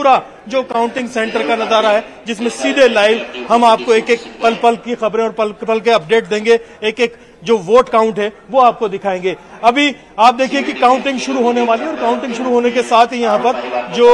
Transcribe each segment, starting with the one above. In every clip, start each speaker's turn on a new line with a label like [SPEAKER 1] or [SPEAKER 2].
[SPEAKER 1] पूरा जो counting centre का नजारा है, जिसमें सीधे लाइव हम आपको एक एक पल पल की खबरें और पल पल के अपडेट देंगे, एक एक जो वोट काउंट है वो आपको दिखाएंगे। अभी आप देखिए कि काउंटिंग शुरू होने वाली है और काउंटिंग शुरू होने के साथ ही यहाँ पर जो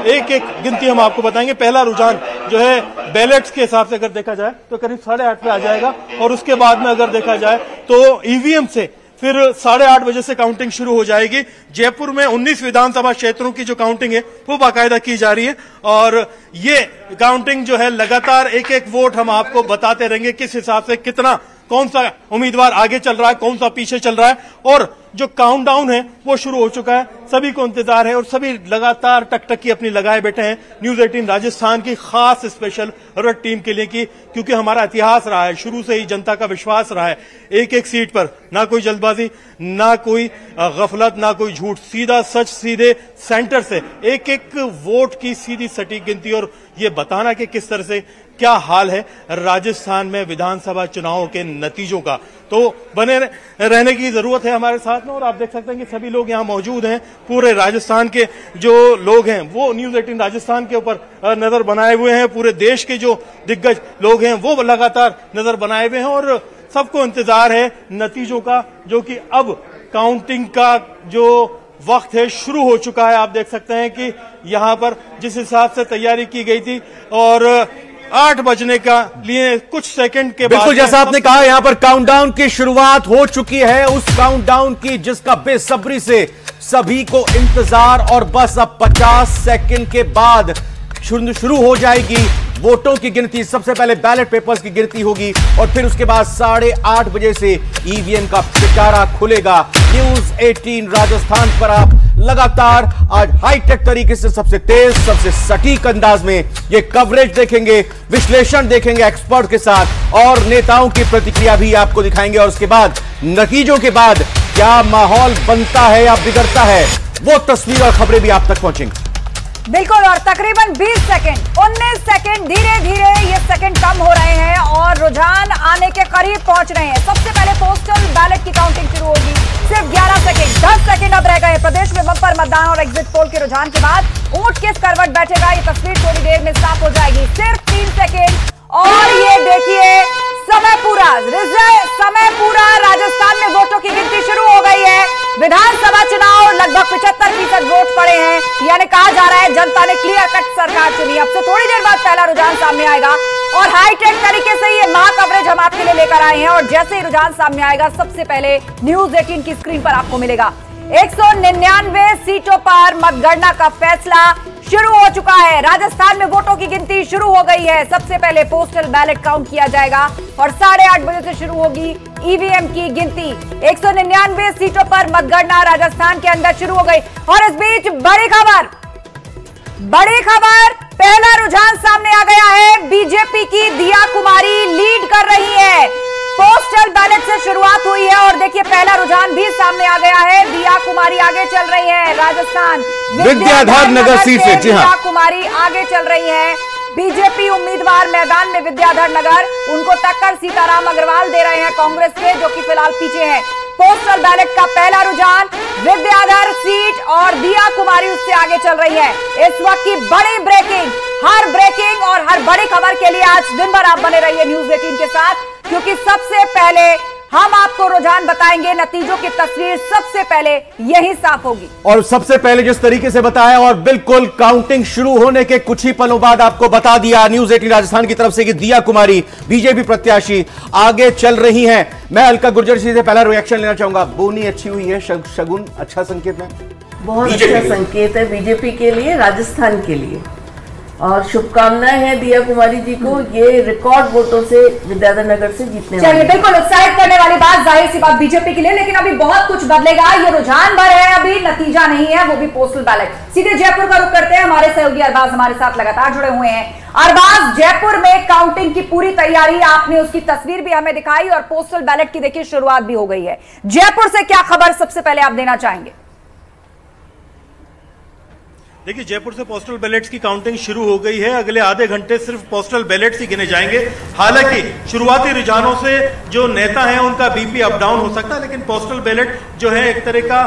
[SPEAKER 1] एक एक गिनती हम आपको बताएंगे। पहला रुझान जो है बैलेट्स के हिसाब से अगर देखा जाए तो करीब 8:30 पे आ जाएगा और उसके बाद में अगर देखा जाए तो ईवीएम से फिर 8:30 बजे से काउंटिंग शुरू हो जाएगी। जयपुर में 19 विधानसभा क्षेत्रों की जो काउंटिंग है वो बाकायदा की जा रही है और ये काउंटिंग जो है लगातार एक एक वोट हम आपको बताते रहेंगे, किस हिसाब से कितना कौन सा उम्मीदवार आगे चल रहा है, कौन सा पीछे चल रहा है। और जो काउंटडाउन है वो शुरू हो चुका है, सभी को इंतजार है और सभी लगातार टकटकी अपनी लगाए बैठे हैं न्यूज 18 राजस्थान की खास स्पेशल अलर्ट टीम के लिए की, क्योंकि हमारा इतिहास रहा है, शुरू से ही जनता का विश्वास रहा है एक एक सीट पर ना कोई जल्दबाजी, ना कोई गफलत, ना कोई झूठ, सीधा सच, सीधे सेंटर से एक एक वोट की सीधी सटीक गिनती और ये बताना कि किस तरह से क्या हाल है राजस्थान में विधानसभा चुनाव के नतीजों का। तो बने रहने की जरूरत है हमारे साथ में और आप देख सकते हैं कि सभी लोग यहाँ मौजूद हैं। पूरे राजस्थान के जो लोग हैं वो न्यूज 18 राजस्थान के ऊपर नजर बनाए हुए हैं, पूरे देश के जो दिग्गज लोग हैं वो लगातार नजर बनाए हुए हैं और सबको इंतजार है नतीजों का, जो कि अब काउंटिंग का जो वक्त है शुरू हो चुका है। आप देख सकते हैं कि यहाँ पर जिस हिसाब से तैयारी की गई थी और 8 बजने का लिए कुछ सेकंड के बाद,
[SPEAKER 2] बिल्कुल जैसा आपने कहा, यहां पर काउंटडाउन की शुरुआत हो चुकी है, उस काउंटडाउन की जिसका बेसब्री से सभी को इंतजार और बस अब 50 सेकंड के बाद शुरू हो जाएगी वोटों की गिनती। सबसे पहले बैलेट पेपर्स की गिनती होगी और फिर उसके बाद 8:30 बजे से ईवीएम का पिटारा खुलेगा। न्यूज 18 राजस्थान पर आप लगातार आज हाईटेक तरीके से सबसे तेज, सबसे सटीक अंदाज में ये कवरेज देखेंगे, विश्लेषण देखेंगे एक्सपर्ट के साथ और नेताओं की प्रतिक्रिया भी आपको दिखाएंगे और उसके बाद नतीजों के बाद क्या माहौल बनता है या बिगड़ता है वो तस्वीर और खबरें भी आप तक पहुंचेंगी।
[SPEAKER 3] बिल्कुल, और तकरीबन 20 सेकंड, 19 सेकंड, धीरे धीरे ये सेकंड कम हो रहे हैं और रुझान आने के करीब पहुंच रहे हैं। सबसे पहले पोस्टल बैलेट की काउंटिंग शुरू होगी, सिर्फ 11 सेकंड, 10 सेकंड अब रह गए। प्रदेश में बम्पर मतदान और एग्जिट पोल के रुझान के बाद ऊंट किस करवट बैठेगा ये तस्वीर थोड़ी देर में साफ हो जाएगी। सिर्फ 3 सेकंड और ये देखिए समय पूरा, समय पूरा। राजस्थान में वोटों की गिनती शुरू हो गई है। विधानसभा चुनाव लगभग 75% वोट पड़े हैं, यानी कहा जा रहा है जनता ने क्लियर कट सरकार चुनी। अब से थोड़ी देर बाद पहला रुझान सामने आएगा और हाईटेक तरीके से ये महा कवरेज हम आपके लिए लेकर आए हैं और जैसे ही रुझान सामने आएगा सबसे पहले न्यूज 18 की स्क्रीन पर आपको मिलेगा। 199 सीटों पर मतगणना का फैसला शुरू हो चुका है। राजस्थान में वोटों की गिनती शुरू हो गई है। सबसे पहले पोस्टल बैलेट काउंट किया जाएगा और 8:30 बजे से शुरू होगी ईवीएम की गिनती। 199 सीटों पर मतगणना राजस्थान के अंदर शुरू हो गई और इस बीच बड़ी खबर, पहला रुझान सामने आ गया है। बीजेपी की दिया कुमारी लीड कर रही है। पोस्टल बैलेट से शुरुआत हुई है और देखिए पहला रुझान भी सामने आ गया है। दिया कुमारी आगे चल रही है। राजस्थान
[SPEAKER 2] विद्याधर नगर सीट से, जी हां,
[SPEAKER 3] दिया कुमारी आगे चल रही है। बीजेपी उम्मीदवार मैदान में विद्याधर नगर, उनको टक्कर सीताराम अग्रवाल दे रहे हैं कांग्रेस के, जो कि फिलहाल पीछे हैं। पोस्टल बैलेट का पहला रुझान विद्याधर सीट और दिया कुमारी उससे आगे चल रही है। इस वक्त की बड़ी ब्रेकिंग, हर ब्रेकिंग और हर बड़ी खबर के लिए आज दिन भर आप बने रहिए न्यूज 18 के साथ, क्योंकि सबसे पहले हम आपको रुझान बताएंगे, नतीजों की तस्वीर सबसे पहले यही साफ होगी।
[SPEAKER 2] और सबसे पहले जिस तरीके से बताया और बिल्कुल काउंटिंग शुरू होने के कुछ ही पलों बाद आपको बता दिया न्यूज 18 राजस्थान की तरफ से कि दिया कुमारी बीजेपी प्रत्याशी आगे चल रही हैं। मैं अलका गुर्जर जी से पहला रिएक्शन लेना चाहूंगा। बोनी अच्छी हुई है, शगुन अच्छा संकेत है,
[SPEAKER 4] बहुत अच्छा संकेत है बीजेपी के लिए, राजस्थान के लिए, और शुभकामनाएं हैं दिया कुमारी जी को। ये रिकॉर्ड वोटों से विद्याधर नगर से जीतने वाले।
[SPEAKER 3] चलिए, बिल्कुल उत्साहित करने वाली बात, जाहिर सी बात बीजेपी के लिए, लेकिन अभी बहुत कुछ बदलेगा। ये रुझान भर है, अभी नतीजा नहीं है, वो भी पोस्टल बैलेट। सीधे जयपुर का रुख करते हैं, हमारे सहयोगी अरबाज हमारे साथ लगातार जुड़े हुए हैं। अरबाज, जयपुर में काउंटिंग की पूरी तैयारी, आपने उसकी तस्वीर भी हमें दिखाई और पोस्टल बैलेट की देखिए शुरुआत भी हो गई है। जयपुर से क्या खबर सबसे पहले आप देना चाहेंगे?
[SPEAKER 1] देखिए, जयपुर से पोस्टल बैलेट्स की काउंटिंग शुरू हो गई है। अगले आधे घंटे सिर्फ पोस्टल बैलेट्स ही गिने जाएंगे। हालांकि शुरुआती रुझानों से जो नेता हैं उनका बीपी अप डाउन हो सकता है, लेकिन पोस्टल बैलेट जो है एक तरह का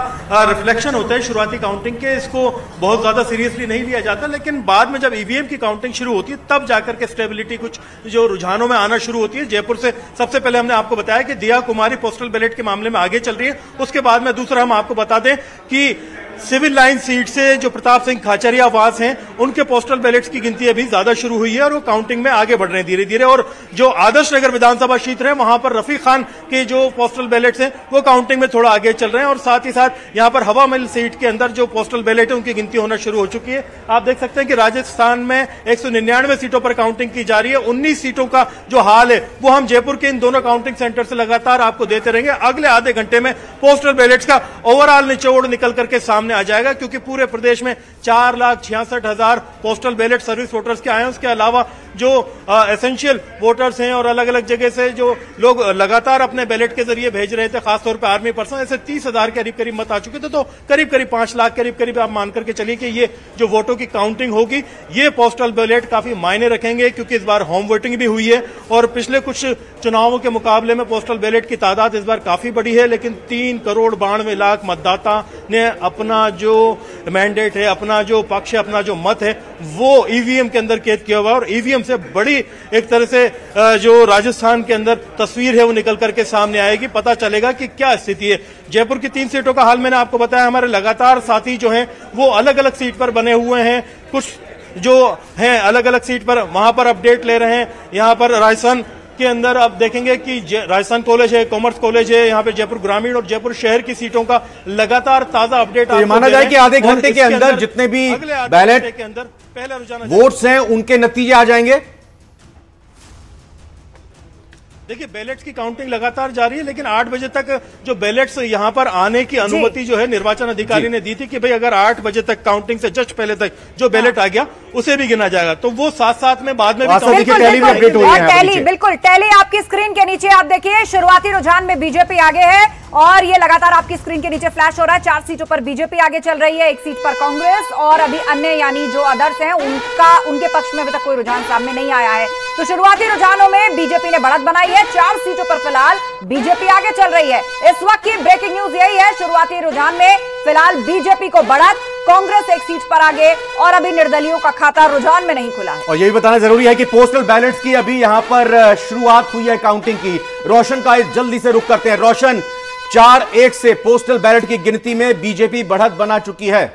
[SPEAKER 1] रिफ्लेक्शन होता है शुरुआती काउंटिंग के। इसको बहुत ज्यादा सीरियसली नहीं लिया जाता, लेकिन बाद में जब ईवीएम की काउंटिंग शुरू होती है तब जाकर के स्टेबिलिटी कुछ जो रुझानों में आना शुरू होती है। जयपुर से सबसे पहले हमने आपको बताया कि दिया कुमारी पोस्टल बैलेट के मामले में आगे चल रही है। उसके बाद में दूसरा हम आपको बता दें कि सिविल लाइन सीट से जो प्रताप सिंह खाचरिया वास हैं उनके पोस्टल बैलेट्स की गिनती अभी ज्यादा शुरू हुई है और वो काउंटिंग में आगे बढ़ रहे हैं धीरे धीरे। और जो आदर्श नगर विधानसभा क्षेत्र है वहां पर रफीक खान के जो पोस्टल बैलेट्स हैं वो काउंटिंग में थोड़ा आगे चल रहे हैं। और साथ ही साथ यहां पर हवा महल सीट के अंदर जो पोस्टल बैलेट है उनकी गिनती होना शुरू हो चुकी है। आप देख सकते हैं कि राजस्थान में 199 सीटों पर काउंटिंग की जा रही है। 19 सीटों का जो हाल है वो हम जयपुर के इन दोनों काउंटिंग सेंटर से लगातार आपको देते रहेंगे। अगले आधे घंटे में पोस्टल बैलेट्स का ओवरऑल निचोड़ निकल करके सामने आ जाएगा, क्योंकि पूरे प्रदेश में 4,66,000 पोस्टल बैलेट सर्विस वोटर्स के आए हैं। उसके अलावा जो एसेंशियल वोटर्स हैं और अलग अलग जगह से जो लोग लगातार अपने बैलेट के जरिए भेज रहे थे, खासतौर पर आर्मी पर्सन, ऐसे 30,000 के करीब मत आ चुके थे। तो करीब 5 लाख के करीब आप मान करके चलिए कि ये जो वोटों की काउंटिंग होगी ये पोस्टल बैलेट काफी मायने रखेंगे, क्योंकि इस बार होम वोटिंग भी हुई है और पिछले कुछ चुनावों के मुकाबले में पोस्टल बैलेट की तादाद इस बार काफी बड़ी है। लेकिन 3,92,00,000 मतदाता ने अपना जो मैंडेट है, अपना जो पक्ष है, अपना जो मत है वो ईवीएम के अंदर कैद किया हुआ है। और ईवीएम से बड़ी एक तरह से जो राजस्थान के अंदर तस्वीर है वो निकल करके सामने आएगी। पता चलेगा कि क्या स्थिति है। जयपुर की 3 सीटों का हाल मैंने आपको बताया। हमारे लगातार साथी जो हैं वो अलग अलग सीट पर बने हुए हैं, कुछ जो हैं अलग अलग सीट पर वहां पर अपडेट ले रहे हैं। यहां पर राजस्थान के अंदर आप देखेंगे कि राजस्थान कॉलेज है, कॉमर्स कॉलेज है, यहाँ पे जयपुर ग्रामीण और जयपुर शहर की सीटों का लगातार ताजा अपडेट
[SPEAKER 2] तो माना जाए कि आधे घंटे के अंदर जितने भी बैलेट
[SPEAKER 1] के अंदर पहला रुझान
[SPEAKER 2] वोट्स हैं उनके नतीजे आ जाएंगे।
[SPEAKER 1] देखिए, बैलेट्स की काउंटिंग लगातार जारी है, लेकिन 8 बजे तक जो बैलेट्स यहां पर आने की अनुमति जो है निर्वाचन अधिकारी ने दी थी कि भाई अगर 8 बजे तक काउंटिंग से जस्ट पहले तक जो बैलेट आ गया उसे भी गिना जाएगा। तो वो साथ में बाद में
[SPEAKER 3] बिल्कुल टैली आपकी स्क्रीन के नीचे आप देखिए, शुरुआती रुझान में बीजेपी आगे है और ये लगातार आपकी स्क्रीन के नीचे फ्लैश हो रहा है। 4 सीटों पर बीजेपी आगे चल रही है, 1 सीट पर कांग्रेस और अभी अन्य यानी जो अदर्स हैं उनके पक्ष में अभी तक कोई रुझान सामने नहीं आया है। तो शुरुआती रुझानों में बीजेपी ने बढ़त बनाई है। 4 सीटों पर फिलहाल बीजेपी आगे चल रही है। इस वक्त की ब्रेकिंग न्यूज यही है, शुरुआती रुझान में फिलहाल बीजेपी को बढ़त, कांग्रेस 1 सीट पर आगे और अभी निर्दलियों का खाता रुझान में नहीं खुला है।
[SPEAKER 2] और यही बताना जरूरी है कि पोस्टल बैलेट्स की अभी यहां पर शुरुआत हुई है काउंटिंग की। रोशन का जल्दी से रुख करते हैं। रोशन, 4-1 से पोस्टल बैलेट की गिनती में बीजेपी बढ़त बना चुकी है।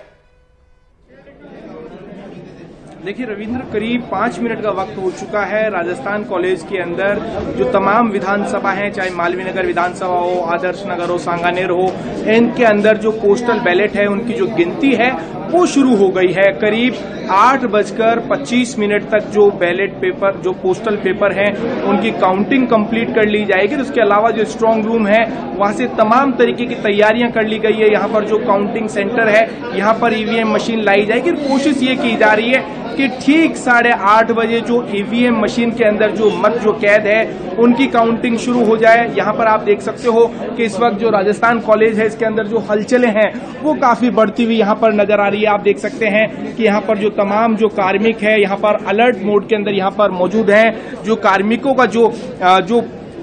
[SPEAKER 5] देखिए रविंद्र, करीब 5 मिनट का वक्त हो चुका है। राजस्थान कॉलेज के अंदर जो तमाम विधानसभा हैं, चाहे मालवीय नगर विधानसभा हो, आदर्श नगर हो, सांगानेर हो, इनके अंदर जो पोस्टल बैलेट है उनकी जो गिनती है वो शुरू हो गई है। करीब 8:25 तक जो बैलेट पेपर, जो पोस्टल पेपर हैं उनकी काउंटिंग कंप्लीट कर ली जाएगी। उसके अलावा जो स्ट्रांग रूम है वहां से तमाम तरीके की तैयारियां कर ली गई है। यहाँ पर जो काउंटिंग सेंटर है यहाँ पर ईवीएम मशीन लाई जाएगी। कोशिश ये की जा रही है कि ठीक 8:30 बजे जो ईवीएम मशीन के अंदर जो मत जो कैद है उनकी काउंटिंग शुरू हो जाए। यहाँ पर आप देख सकते हो कि इस वक्त जो राजस्थान कॉलेज है इसके अंदर जो हलचलें हैं वो काफी बढ़ती हुई यहाँ पर नजर आ रही है। आप देख सकते हैं कि यहाँ पर जो तमाम जो कार्मिक है यहाँ पर अलर्ट मोड के अंदर यहाँ पर मौजूद हैं। जो कार्मिकों का जो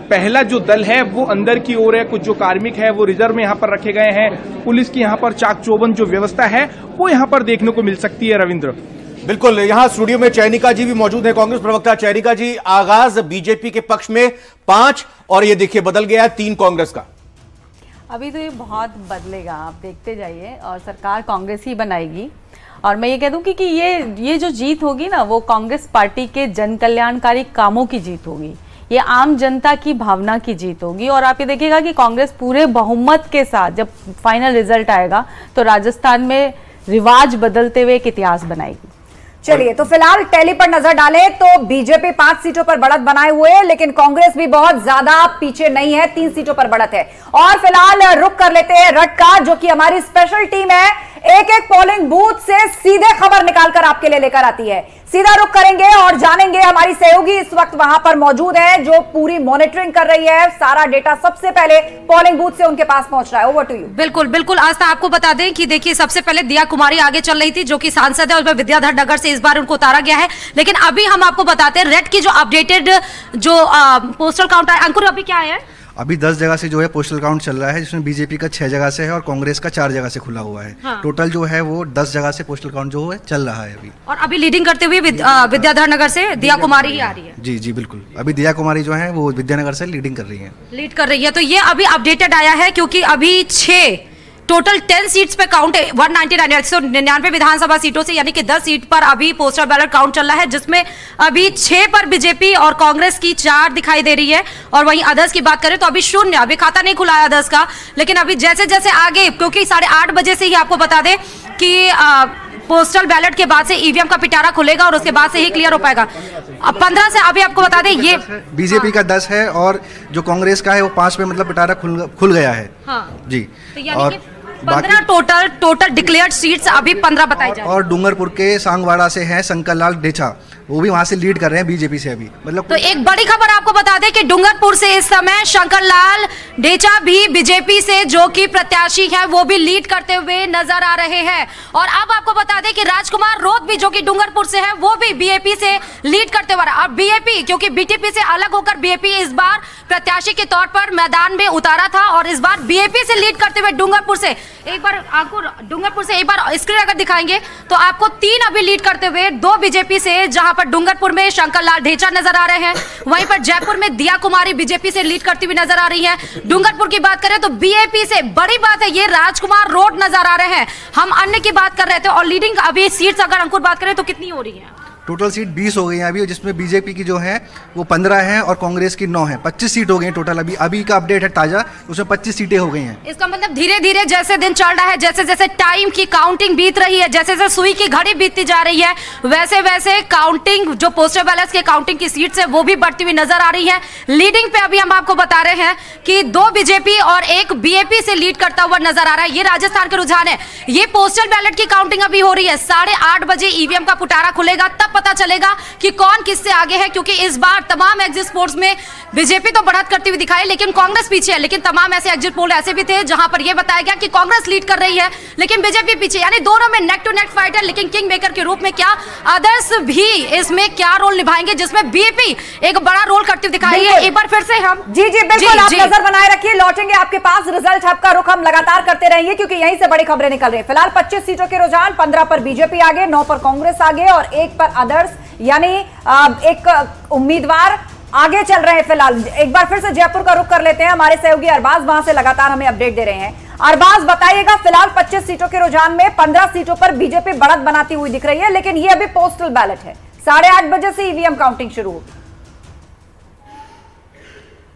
[SPEAKER 5] पहला जो दल है वो अंदर की ओर है, कुछ जो कार्मिक है वो रिजर्व में यहाँ पर रखे गए हैं। पुलिस की यहाँ पर चाक चौबंद जो व्यवस्था है वो यहाँ पर देखने को मिल सकती है। रविंद्र,
[SPEAKER 2] बिल्कुल, यहां स्टूडियो में चयनिका जी भी मौजूद है, कांग्रेस प्रवक्ता। चयनिका जी, आगाज बीजेपी के पक्ष में 5 और ये देखिए बदल गया 3 कांग्रेस का।
[SPEAKER 6] अभी तो ये बहुत बदलेगा, आप देखते जाइए और सरकार कांग्रेस ही बनाएगी। और मैं ये कह दूं कि ये जो जीत होगी ना वो कांग्रेस पार्टी के जन कल्याणकारी कामों की जीत होगी, ये आम जनता की भावना की जीत होगी। और आप ये देखिएगा कि कांग्रेस पूरे बहुमत के साथ जब फाइनल रिजल्ट आएगा तो राजस्थान में रिवाज बदलते हुए एक इतिहास बनाएगी।
[SPEAKER 3] चलिए, तो फिलहाल टैली पर नजर डालें तो बीजेपी 5 सीटों पर बढ़त बनाए हुए है, लेकिन कांग्रेस भी बहुत ज्यादा पीछे नहीं है, 3 सीटों पर बढ़त है। और फिलहाल रुक कर लेते हैं रट का, जो कि हमारी स्पेशल टीम है एक एक पोलिंग बूथ से सीधे खबर निकालकर आपके लिए लेकर आती है। सीधा रुख करेंगे और जानेंगे, हमारी सहयोगी इस वक्त वहां पर मौजूद है जो पूरी मॉनिटरिंग कर रही है। सारा डेटा सबसे पहले पोलिंग बूथ से उनके पास पहुंच रहा है। Over to you.
[SPEAKER 7] बिल्कुल बिल्कुल आस्था, आपको बता दें कि देखिए सबसे पहले दिया कुमारी आगे चल रही थी जो कि सांसद है, और विद्याधर नगर से इस बार उनको उतारा गया है। लेकिन अभी हम आपको बताते हैं रेड की जो अपडेटेड जो पोस्टल काउंट है, अंकुर अभी क्या है?
[SPEAKER 8] अभी 10 जगह से जो है पोस्टल काउंट चल रहा है, जिसमें बीजेपी का 6 जगह से है और कांग्रेस का 4 जगह से खुला हुआ है।
[SPEAKER 7] हाँ।
[SPEAKER 8] टोटल जो है वो 10 जगह से पोस्टल काउंट जो है चल रहा है अभी।
[SPEAKER 7] और अभी लीडिंग करते हुए विद्याधर नगर से दिया कुमारी ही आ रही है।
[SPEAKER 8] जी जी बिल्कुल, अभी दिया कुमारी जो है वो विद्यानगर से लीडिंग कर रही है।
[SPEAKER 7] लीड कर रही है। तो ये अभी अपडेटेड आया है क्योंकि अभी 6 टोटल 10 सीट्स पे काउंट है, 199 विधानसभा सीटों से, यानी कि 10 सीट पर अभी पोस्टल बैलेट काउंट चल रहा है, जिसमें अभी 6 पर बीजेपी और कांग्रेस की 4 दिखाई दे रही है। और वहीं अदर्स की बात करें तो अभी 0, अभी खाता नहीं खुला है अदर्स का। लेकिन अभी जैसे जैसे आगे, क्योंकि 8:30 बजे से ही आपको बता दें कि पोस्टल बैलेट के बाद से ईवीएम का पिटारा खुलेगा और उसके बाद से ही क्लियर हो पाएगा। अब 15 से अभी आपको बता दें ये
[SPEAKER 8] बीजेपी का 10 है और जो कांग्रेस का है वो 5 पे मतलब पिटारा खुल गया है।
[SPEAKER 7] हाँ।
[SPEAKER 8] जी,
[SPEAKER 7] तो और 15 टोटल डिक्लेयर्ड सीट्स अभी 15 बताई जा रही है।
[SPEAKER 8] और डूंगरपुर के सांगवाड़ा से हैं शंकर लाल ढेचा, वो भी वहां से लीड कर रहे हैं बीजेपी से अभी। मतलब
[SPEAKER 7] तो एक बड़ी खबर आपको बता दें कि डूंगरपुर से इस समय शंकर लाल ढेचा भी बीजेपी से जो कि प्रत्याशी है वो भी लीड करते हुए नजर आ रहे हैं। और अब आपको बता दें कि राजकुमार रोत भी जो कि डूंगरपुर से है वो भी बीएपी से लीड करते हुए। अब बीएपी क्योंकि बीटीपी से अलग होकर बीएपी इस बार प्रत्याशी के तौर पर मैदान में उतारा था और इस बार बीएपी से लीड करते हुए डूंगरपुर से एक बार आपको डूंगरपुर से एक बार स्क्रीन अगर दिखाएंगे तो आपको 3 अभी लीड करते हुए, 2 बीजेपी से, जहां पर डूंगरपुर में शंकर लाल ढेचा नजर आ रहे हैं, वहीं पर जयपुर में दिया कुमारी बीजेपी से लीड करती हुई नजर आ रही है। डूंगरपुर की बात करें तो बीएपी से बड़ी बात है ये राजकुमार रोड नजर आ रहे हैं। हम अन्य की बात कर रहे थे और लीडिंग अभी सीट्स अगर अंकुर बात करें तो कितनी हो रही है?
[SPEAKER 8] टोटल सीट 20 हो गई हैं अभी, जिसमें बीजेपी की जो है वो 15 हैं और कांग्रेस की 9 है। 25 सीट हो गई हैं टोटल। अभी का अपडेट है ताजा, उसमें 25 सीटें हो गई हैं।
[SPEAKER 7] इसका मतलब धीरे धीरे जैसे दिन चल रहा है, जैसे जैसे टाइम की काउंटिंग बीत रही है, जैसे जैसे सुई की घड़ी बीतती जा रही है, वैसे वैसे काउंटिंग जो पोस्टल बैलेट के काउंटिंग की सीट्स है वो भी बढ़ती हुई नजर आ रही है। लीडिंग पे अभी हम आपको बता रहे हैं कि 2 बीजेपी और 1 बीएपी से लीड करता हुआ नजर आ रहा है। ये राजस्थान के रुझान है। ये पोस्टल बैलेट की काउंटिंग अभी हो रही है। 8:30 बजे ईवीएम का पुटारा खुलेगा, तब पता चलेगा कि कौन किससे आगे है, क्योंकि इस बार तमाम एग्जिट पोल्स में बीजेपी तो बढ़त करती हुई दिखाई लेकिन कांग्रेस पीछे है। लेकिन तमाम ऐसे एग्जिट पोल ऐसे भी थे जहां पर यह बताया गया कि कांग्रेस लीड कर रही है लेकिन बीजेपी पीछे, यानी दोनों में नेक टू नेक फाइट है। लेकिन किंग मेकर के रूप में क्या अदर्स भी इसमें क्या रोल निभाएंगे, जिसमें बीएपी एक बड़ा रोल करती हुई दिखाई है। एक बार फिर से हम
[SPEAKER 3] जी बिल्कुल आप नजर बनाए रखिए, लौटेंगे आपके पास। रिजल्ट हब का रुख हम लगातार करते रहेंगे क्योंकि यहीं से बड़ी खबरें निकल रही है। फिलहाल 25 सीटों के रुझान, 15 पर बीजेपी आगे, 9 पर कांग्रेस आगे और 1 पर अदर्स, यानी एक उम्मीदवार आगे चल रहे हैं। फिलहाल एक बार फिर से जयपुर का रुख कर लेते हैं। हमारे सहयोगी अरबाज वहां से लगातार हमें अपडेट दे रहे हैं। अरबाज बताइएगा, फिलहाल 25 सीटों के रुझान में 15 सीटों पर बीजेपी बढ़त बनाती हुई दिख रही है, लेकिन ये अभी पोस्टल बैलेट है। 8:30 बजे से ईवीएम काउंटिंग शुरू होगी।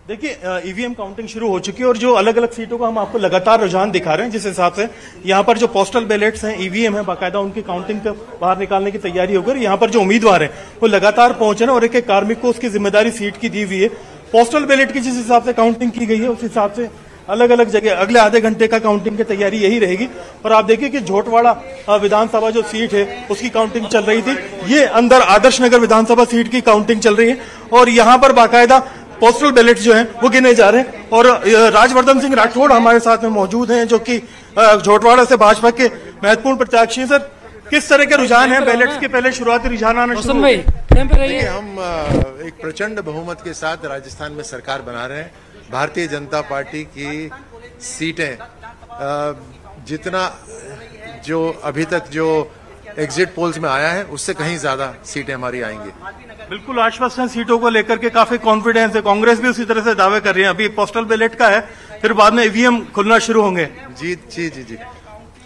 [SPEAKER 1] देखिए ईवीएम काउंटिंग शुरू हो चुकी है और जो अलग अलग सीटों का हम आपको लगातार रुझान दिखा रहे हैं, जिस हिसाब से यहाँ पर जो पोस्टल बैलेट्स हैं, ईवीएम है, बाकायदा उनकी काउंटिंग को बाहर निकालने की तैयारी होगी। यहाँ पर जो उम्मीदवार हैं वो लगातार पहुंचे हैं और एक एक कार्मिक को उसकी जिम्मेदारी सीट की दी हुई है। पोस्टल बैलेट की जिस हिसाब से काउंटिंग की गई है उस हिसाब से अलग अलग जगह अगले आधे घंटे का काउंटिंग की तैयारी यही रहेगी। और आप देखिए कि झोटवाड़ा विधानसभा जो सीट है उसकी काउंटिंग चल रही थी, ये अंदर आदर्श नगर विधानसभा सीट की काउंटिंग चल रही है और यहाँ पर बाकायदा पोस्टल बैलेट जो हैं वो गिने जा रहे हैं। और राजवर्धन सिंह राठौड़ हमारे साथ में मौजूद हैं जो कि झोटवाड़ा से भाजपा के महत्वपूर्ण प्रत्याशी हैं। सर, किस तरह के रुझान हैं बैलेट्स के पहले शुरुआती रुझान आना शुरू हुए?
[SPEAKER 9] देखिए, हम एक प्रचंड बहुमत के साथ राजस्थान में सरकार बना रहे हैं। भारतीय जनता पार्टी की सीटें जितना जो अभी तक जो एग्जिट पोल्स में आया है उससे कहीं ज्यादा सीटें हमारी आएंगी।
[SPEAKER 1] बिल्कुल आश्वस्त हैं सीटों को लेकर के, काफी कॉन्फिडेंस है। कांग्रेस भी उसी तरह से दावे कर रही है। अभी पोस्टल बैलेट का है, फिर बाद में ईवीएम खुलना शुरू होंगे।
[SPEAKER 9] जी जी जी जी,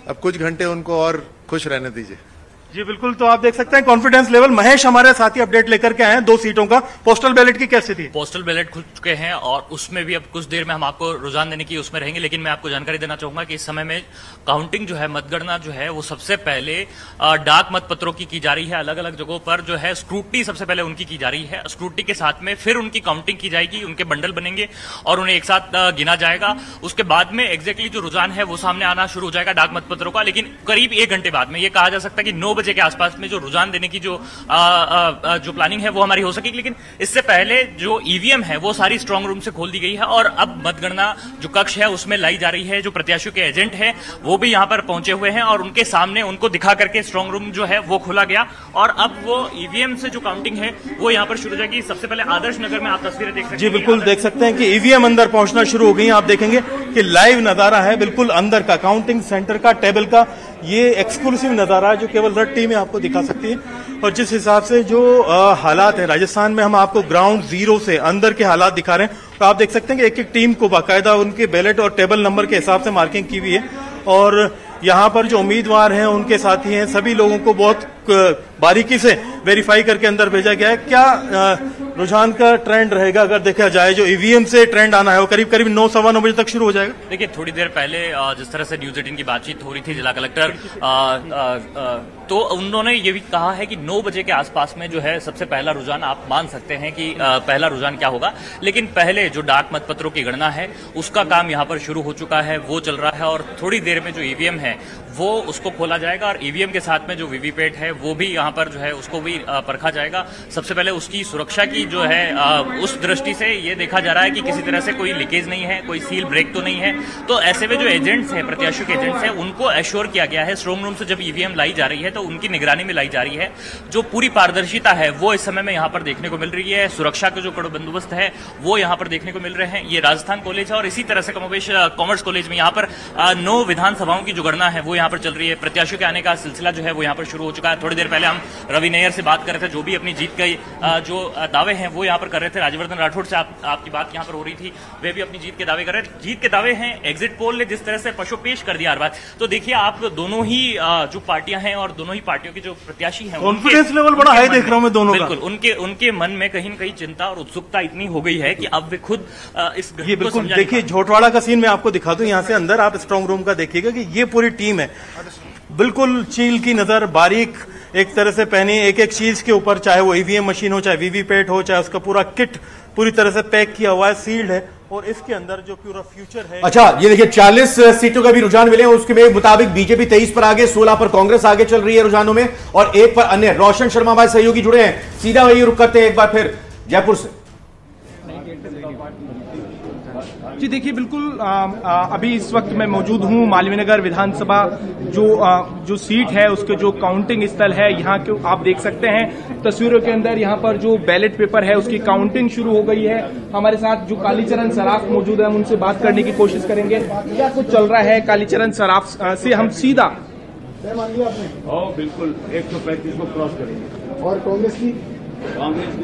[SPEAKER 9] अब कुछ घंटे उनको और खुश रहने दीजिए।
[SPEAKER 1] जी बिल्कुल, तो आप देख सकते हैं कॉन्फिडेंस लेवल। महेश हमारे साथी अपडेट लेकर के आए हैं 2 सीटों का। पोस्टल बैलेट की क्या स्थिति है?
[SPEAKER 10] पोस्टल बैलेट खुल चुके हैं और उसमें भी अब कुछ देर में हम आपको रुझान देने की उसमें रहेंगे, लेकिन मैं आपको जानकारी देना चाहूंगा कि इस समय में काउंटिंग जो है, मतगणना जो है, वो सबसे पहले डाक मतपत्रों की जा रही है। अलग अलग जगहों पर जो है स्क्रूटनी सबसे पहले उनकी की जा रही है। स्क्रूटनी के साथ में फिर उनकी काउंटिंग की जाएगी, उनके बंडल बनेंगे और उन्हें एक साथ गिना जाएगा। उसके बाद में एग्जैक्टली जो रुझान है वो सामने आना शुरू हो जाएगा डाक मतपत्रों का। लेकिन करीब 1 घंटे बाद में ये कहा जा सकता है कि 9 बजे के आसपास में जो रुझान देने की जो प्लानिंग है वो हमारी हो सकेगी। लेकिन इससे पहले जो ईवीएम है वो सारी स्ट्रांग रूम से खोल दी गई है और अब मतगणना जो कक्ष है उसमें लाई जा रही है। जो प्रत्याशियों के एजेंट है वो भी यहां पर पहुंचे हुए हैं और उनके सामने उनको दिखा करके स्ट्रांग रूम जो है वो खोला गया और अब वो ईवीएम से जो काउंटिंग है वो यहां पर शुरू हो जाएगी। सबसे पहले आदर्श नगर में आप तस्वीरें देख सकते हैं।
[SPEAKER 1] जी बिल्कुल, देख सकते हैं कि ईवीएम अंदर पहुंचना शुरू हो गई। आप देखेंगे कि लाइव नजारा है बिल्कुल अंदर का, काउंटिंग सेंटर का, टेबल का। ये एक्सक्लूसिव नजारा है जो केवल रेड टीम आपको दिखा सकती है। और जिस हिसाब से जो हालात है राजस्थान में, हम आपको ग्राउंड जीरो से अंदर के हालात दिखा रहे हैं। तो आप देख सकते हैं कि एक एक टीम को बाकायदा उनके बैलेट और टेबल नंबर के हिसाब से मार्किंग की हुई है और यहाँ पर जो उम्मीदवार हैं, उनके साथी हैं, सभी लोगों को बहुत बारीकी से वेरीफाई करके अंदर भेजा गया है। क्या रुझान का ट्रेंड रहेगा अगर देखा जाए? जो ईवीएम से ट्रेंड आना है वो करीब करीब 9, सवा 9 बजे तक शुरू हो जाएगा।
[SPEAKER 10] देखिए, थोड़ी देर पहले जिस तरह से न्यूज 18 की बातचीत हो रही थी जिला कलेक्टर, तो उन्होंने ये भी कहा है कि 9 बजे के आसपास में जो है सबसे पहला रुझान आप मान सकते हैं कि पहला रुझान क्या होगा। लेकिन पहले जो डाक मतपत्रों की गणना है उसका काम यहाँ पर शुरू हो चुका है, वो चल रहा है और थोड़ी देर में जो ईवीएम है वो उसको खोला जाएगा और ईवीएम के साथ में जो वीवीपैट है वो भी यहाँ पर जो है उसको भी परखा जाएगा। सबसे पहले उसकी सुरक्षा की जो है उस दृष्टि से ये देखा जा रहा है कि किसी तरह से कोई लीकेज नहीं है, कोई सील ब्रेक तो नहीं है। तो ऐसे में जो एजेंट्स हैं, प्रत्याशियों के एजेंट्स हैं, उनको एश्योर किया गया है स्ट्रांग रूम से जब ईवीएम लाई जा रही है तो उनकी निगरानी में लाई जा रही है। जो पूरी पारदर्शिता है वो इस समय में यहाँ पर देखने को मिल रही है। सुरक्षा के जो कड़े बंदोबस्त है वो यहाँ पर देखने को मिल रहे हैं। ये राजस्थान कॉलेज है और इसी तरह से कमोबेश कॉमर्स कॉलेज में यहाँ पर 9 विधानसभाओं की जो गणना है वो यहाँ पर चल रही है। प्रत्याशियों के आने का सिलसिला जो है वो यहाँ पर शुरू हो चुका है। थोड़ी देर पहले हम रवि नैयर से बात कर रहे थे, जो भी अपनी जीत के जो दावे हैं वो यहाँ पर कर रहे थे। राज्यवर्धन राठौड़ से आपकी बात यहाँ पर हो रही थी, वे भी अपनी जीत के दावे कर रहे थे। जीत के दावे हैं, एग्जिट पोल ने जिस तरह से पशुपेश कर दिया हर बात। तो देखिए, आप दोनों ही जो पार्टियां हैं और दोनों ही पार्टियों के जो प्रत्याशी हैं,
[SPEAKER 1] कॉन्फिडेंस लेवल बड़ा हाई देख रहा हूं मैं दोनों का।
[SPEAKER 10] बिल्कुल, उनके मन में कहीं न कहीं चिंता और उत्सुकता इतनी हो गई है कि अब वे खुद इस
[SPEAKER 1] ये बिल्कुल देखिए, झोटवाड़ा का सीन मैं आपको दिखा दूं। यहाँ से अंदर आप स्ट्रांग रूम का देखिएगा कि ये पूरी टीम है, बिल्कुल चील की नजर, बारीक एक तरह से पहनी एक एक चीज के ऊपर, चाहे वो ईवीएम मशीन हो, चाहे वीवीपैट हो, चाहे उसका पूरा किट पूरी तरह से पैक किया हुआ है, सील्ड है और इसके अंदर जो पूरा फ्यूचर है।
[SPEAKER 2] अच्छा, ये देखिए 40 सीटों का भी रुझान मिले, उसके मुताबिक बीजेपी 23 पर आगे, 16 पर कांग्रेस आगे चल रही है रुझानों में और 1 पर अन्य। रोशन शर्मा हमारे सहयोगी जुड़े हैं, सीधा वही रुक करते हैं एक बार फिर जयपुर से।
[SPEAKER 5] जी देखिए, बिल्कुल अभी इस वक्त मैं मौजूद हूँ मालवीय विधानसभा जो सीट है उसके जो काउंटिंग स्थल है यहाँ के आप देख सकते हैं तस्वीरों के अंदर। यहाँ पर जो बैलेट पेपर है उसकी काउंटिंग शुरू हो गई है। हमारे साथ जो कालीचरण सराफ मौजूद है हम उनसे बात करने की कोशिश करेंगे, क्या कुछ चल रहा है। कालीचरण सराफ से हम सीधा
[SPEAKER 11] बिल्कुल 135 को क्रॉस करेंगे और कांग्रेस की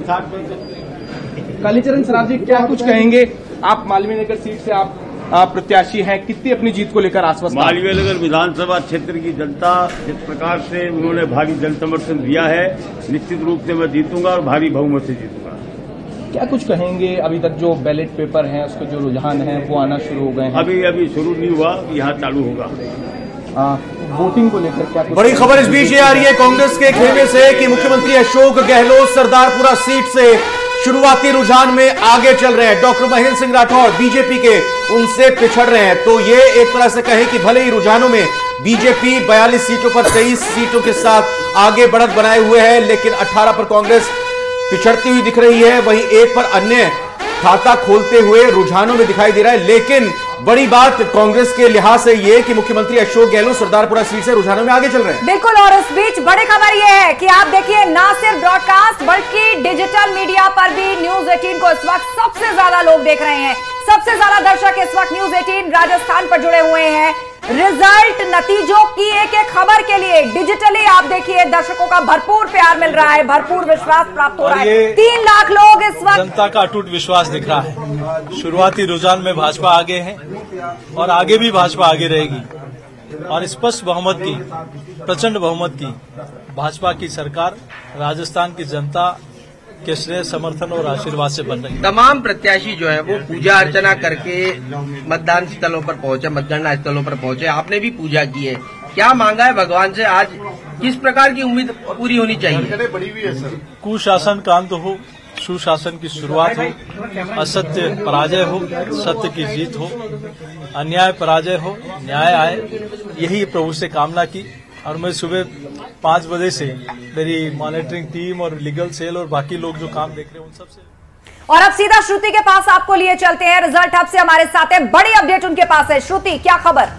[SPEAKER 11] 60%।
[SPEAKER 5] कालीचरण सराफ जी, क्या कुछ कहेंगे? आप मालवीय नगर सीट से आप प्रत्याशी हैं, कितनी अपनी जीत को लेकर आश्वस्त?
[SPEAKER 11] मालवीय नगर विधानसभा क्षेत्र की जनता जिस प्रकार से उन्होंने भारी जन समर्थन दिया है, निश्चित रूप से मैं जीतूंगा और भारी बहुमत से जीतूंगा।
[SPEAKER 5] क्या कुछ कहेंगे? अभी तक जो बैलेट पेपर है उसके जो रुझान है वो आना शुरू हो गए हैं।
[SPEAKER 11] अभी शुरू नहीं हुआ, यहाँ चालू होगा।
[SPEAKER 5] वोटिंग को लेकर क्या कुछ?
[SPEAKER 2] बड़ी खबर इस बीच ये आ रही है कांग्रेस के खेमे से कि मुख्यमंत्री अशोक गहलोत सरदारपुरा सीट से शुरुआती रुझान में आगे चल रहे हैं। डॉक्टर महेंद्र सिंह राठौर बीजेपी के उनसे पिछड़ रहे हैं। तो ये एक तरह से कहें कि भले ही रुझानों में बीजेपी 42 सीटों पर 23 सीटों के साथ आगे बढ़त बनाए हुए है, लेकिन 18 पर कांग्रेस पिछड़ती हुई दिख रही है, वहीं 1 पर अन्य खाता खोलते हुए रुझानों में दिखाई दे रहा है। लेकिन बड़ी बात कांग्रेस के लिहाज से ये कि मुख्यमंत्री अशोक गहलोत सरदारपुरा सीट से रुझानों में आगे चल रहे हैं।
[SPEAKER 3] बिल्कुल, और इस बीच बड़ी खबर ये है कि आप देखिए, ना सिर्फ ब्रॉडकास्ट बल्कि डिजिटल मीडिया पर भी न्यूज 18 को इस वक्त सबसे ज्यादा लोग देख रहे हैं। सबसे ज्यादा दर्शक इस वक्त न्यूज 18 राजस्थान पर जुड़े हुए हैं। रिजल्ट, नतीजों की एक एक खबर के लिए डिजिटली आप देखिए दर्शकों का भरपूर प्यार मिल रहा है, भरपूर विश्वास प्राप्त हो रहा है। 3 लाख लोग इस वक्त,
[SPEAKER 12] जनता का अटूट विश्वास दिख रहा है। शुरुआती रुझान में भाजपा आगे है और आगे भी भाजपा आगे रहेगी और स्पष्ट बहुमत की, प्रचंड बहुमत की भाजपा की सरकार राजस्थान की जनता के स्नेह समर्थन और आशीर्वाद से बन रही है।
[SPEAKER 13] तमाम प्रत्याशी जो है वो पूजा अर्चना करके मतदान स्थलों पर पहुंचे, मतगणना स्थलों पर पहुंचे। आपने भी पूजा की है, क्या मांगा है भगवान से? आज किस प्रकार की उम्मीद पूरी होनी चाहिए?
[SPEAKER 12] कुशासन का अंत हो, सुशासन की शुरुआत हो, असत्य पराजय हो, सत्य की जीत हो, अन्याय पराजय हो, न्याय आए, यही प्रभु से कामना की। और मैं सुबह 5 बजे से मेरी मॉनिटरिंग टीम और लीगल सेल और बाकी लोग जो काम देख रहे हैं उन सबसे।
[SPEAKER 3] और अब सीधा श्रुति के पास आपको लिए चलते हैं। रिजल्ट हब से हमारे साथ है, बड़ी अपडेट उनके पास है। श्रुति, क्या खबर?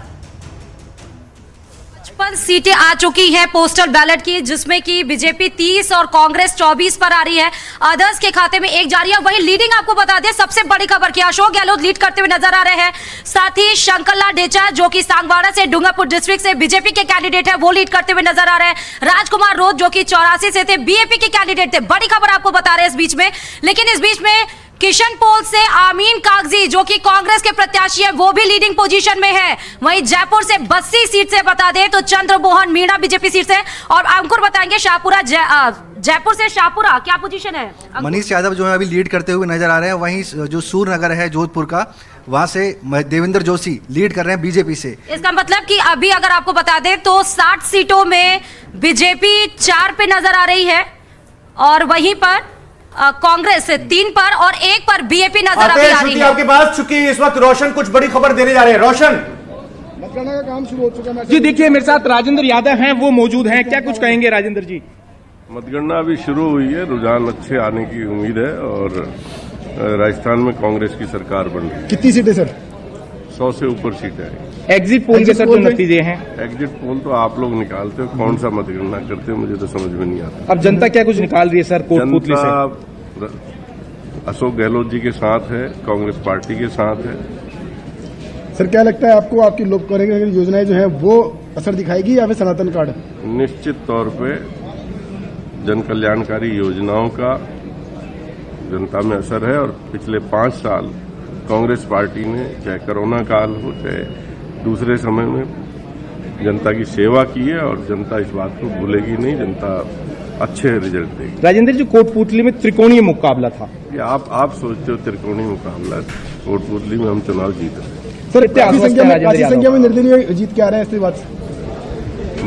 [SPEAKER 7] 55 सीटें आ चुकी हैं पोस्टल बैलेट की, जिसमें कि बीजेपी 30 और कांग्रेस 24 पर आ रही है। अदर्स के खाते में 1 जा रही है। वही लीडिंग आपको बता दें, सबसे बड़ी खबर कि अशोक गहलोत लीड करते हुए नजर आ रहे हैं। साथ ही शंकरलाल ढेचा जो कि सांगवाड़ा से, डूंगरपुर डिस्ट्रिक्ट से बीजेपी के कैंडिडेट है, वो लीड करते हुए नजर आ रहे हैं। राजकुमार रोध जो कि 84 से थे, बीएपी के कैंडिडेट थे। बड़ी खबर आपको बता रहे हैं इस बीच में। लेकिन इस बीच में किशनपोल से आमीन कागजी जो कि कांग्रेस के प्रत्याशी है, वो भी लीडिंग पोजीशन में है। वहीं जयपुर से 82 सीट से बता दें तो चंद्रमोहन मीणा बीजेपी सीट से, और अंकुर बताएंगे शाहपुरा जयपुर से शाहपुरा क्या पोजीशन है?
[SPEAKER 8] मनीष यादव जो है अभी लीड करते हुए नजर आ रहे हैं। वहीं जो सूरनगर है जोधपुर का, वहां से देवेंद्र जोशी लीड कर रहे हैं बीजेपी से।
[SPEAKER 7] इसका मतलब कि अभी अगर आपको बता दें तो 60 सीटों में बीजेपी 4 पे नजर आ रही है, और वहीं पर कांग्रेस 3 पर और 1 पर बीएपी नजर आ रही है।
[SPEAKER 2] आपके पास चुकी इस वक्त रोशन कुछ बड़ी खबर देने जा रहे हैं। रोशन,
[SPEAKER 5] मतगणना का काम शुरू हो चुका है जी। देखिए मेरे साथ राजेंद्र यादव हैं, वो मौजूद हैं। क्या कुछ कहेंगे राजेंद्र जी?
[SPEAKER 14] मतगणना अभी शुरू हुई है, रुझान अच्छे आने की उम्मीद है और राजस्थान में कांग्रेस की सरकार बन रही है।
[SPEAKER 5] कितनी सीटें सर?
[SPEAKER 14] 100 से ऊपर सीटें हैं।
[SPEAKER 5] एग्जिट पोल के सर जो नतीजे हैं?
[SPEAKER 14] एग्जिट पोल तो आप लोग निकालते हो, कौन सा मतगणना करते हो मुझे तो समझ में नहीं आता।
[SPEAKER 5] अब जनता क्या कुछ निकाल रही है सर कोटपुतली से?
[SPEAKER 14] अशोक गहलोत जी के साथ है, कांग्रेस पार्टी के साथ है।
[SPEAKER 5] सर क्या लगता है आपको, आपकी लोक करेंगे योजनाएं जो है वो असर दिखाएगी या फिर सनातन कार्ड?
[SPEAKER 14] निश्चित तौर पे जन कल्याणकारी योजनाओं का जनता में असर है। और पिछले 5 साल कांग्रेस पार्टी ने, चाहे कोरोना काल हो चाहे दूसरे समय में, जनता की सेवा की है और जनता इस बात को भूलेगी नहीं, जनता अच्छे रिजल्ट देगी।
[SPEAKER 5] राजेंद्र जी, कोटपुतली में त्रिकोणीय मुकाबला था।
[SPEAKER 14] आप सोचते हो त्रिकोणीय मुकाबला? कोटपुतली में हम चुनाव जीत रहे हैं
[SPEAKER 5] सर। काफी संख्या में निर्दलीय जीत के आ रहे हैं, इसके बाद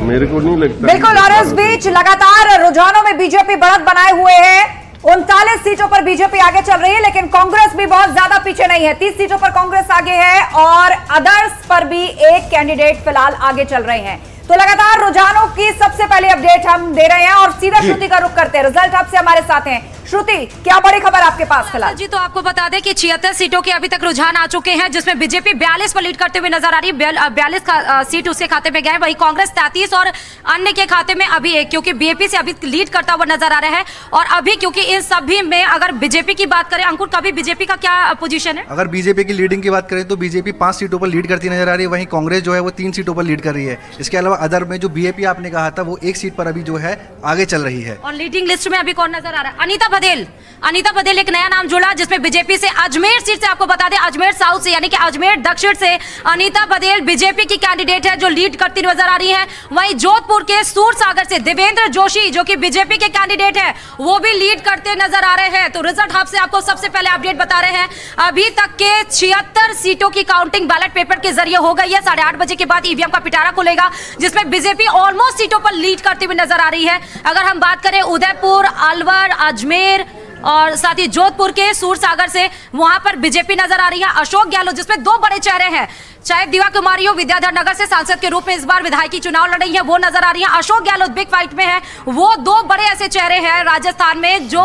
[SPEAKER 14] मेरे को नहीं लगता।
[SPEAKER 3] बिल्कुल, और इस बीच लगातार रुझानों में बीजेपी बढ़त बनाए हुए है। 39 सीटों पर बीजेपी आगे चल रही है, लेकिन कांग्रेस भी बहुत ज्यादा पीछे नहीं है। 30 सीटों पर कांग्रेस आगे है और अदर्स पर भी 1 कैंडिडेट फिलहाल आगे चल रहे हैं। तो लगातार रुझानों की सबसे पहले अपडेट हम दे रहे हैं और सीधा श्रुति का रुख करते हैं। रिजल्ट हब से हमारे साथ हैं। श्रुति, क्या बड़ी खबर आपके पास फिलहाल?
[SPEAKER 7] जी, तो आपको बता दें कि 76 सीटों के अभी तक रुझान आ चुके हैं, जिसमें बीजेपी 42 पर लीड करते हुए नजर आ रही है। 42 सीट उसके खाते में गए। वही कांग्रेस 33 और अन्य के खाते में अभी 1, क्योंकि बीएपी से अभी लीड करता हुआ नजर आ रहा है। और अभी क्योंकि इन सभी में अगर बीजेपी की बात करें, अंकुर कभी बीजेपी का क्या पोजीशन है?
[SPEAKER 8] अगर बीजेपी की लीडिंग की बात करें तो बीजेपी 5 सीटों पर लीड करती नजर आ रही है। वहीं कांग्रेस जो है वो 3 सीटों पर लीड कर रही है। इसके अलावा अदर में जो बीएपी आपने कहा था वो 1 सीट पर अभी जो है आगे चल रही है।
[SPEAKER 7] और लीडिंग लिस्ट में अभी कौन नजर आ रहा है? अनीता बघेल एक नया नाम जुड़ा, जिसमें बीजेपी से अजमेर सीट से, आपको बता दें अजमेर साउथ से यानी कि अजमेर दक्षिण से अनीता बघेल बीजेपी की कैंडिडेट है जो लीड करती नजर आ रही है। वहीं जोधपुर के सूरसागर से देवेंद्र जोशी जो कि बीजेपी के कैंडिडेट है, वो भी लीड करते नजर आ रहे हैं। तो रिजल्ट हब से आपको सबसे पहले अपडेट बता रहे हैं। अभी तक के 76 सीटों की काउंटिंग बैलेट पेपर के जरिए हो गई है। 8:30 बजे के बाद ईवीएम का पिटारा खुलेगा, जिसमें बीजेपी ऑलमोस्ट सीटों पर लीड करती हुई नजर आ रही है। अगर हम बात करें उदयपुर, अलवर, अजमेर और साथ ही जोधपुर के सूरसागर से, वहां पर बीजेपी नजर आ रही है। अशोक गहलोत, जिसमें 2 बड़े चेहरे हैं, चाहे दिवा कुमारी हो, विद्याधर नगर से सांसद के रूप में इस बार विधायकी चुनाव लड़ रही है, वो नजर आ रही है। अशोक गहलोत बिग फाइट में है। वो 2 बड़े ऐसे चेहरे हैं राजस्थान में जो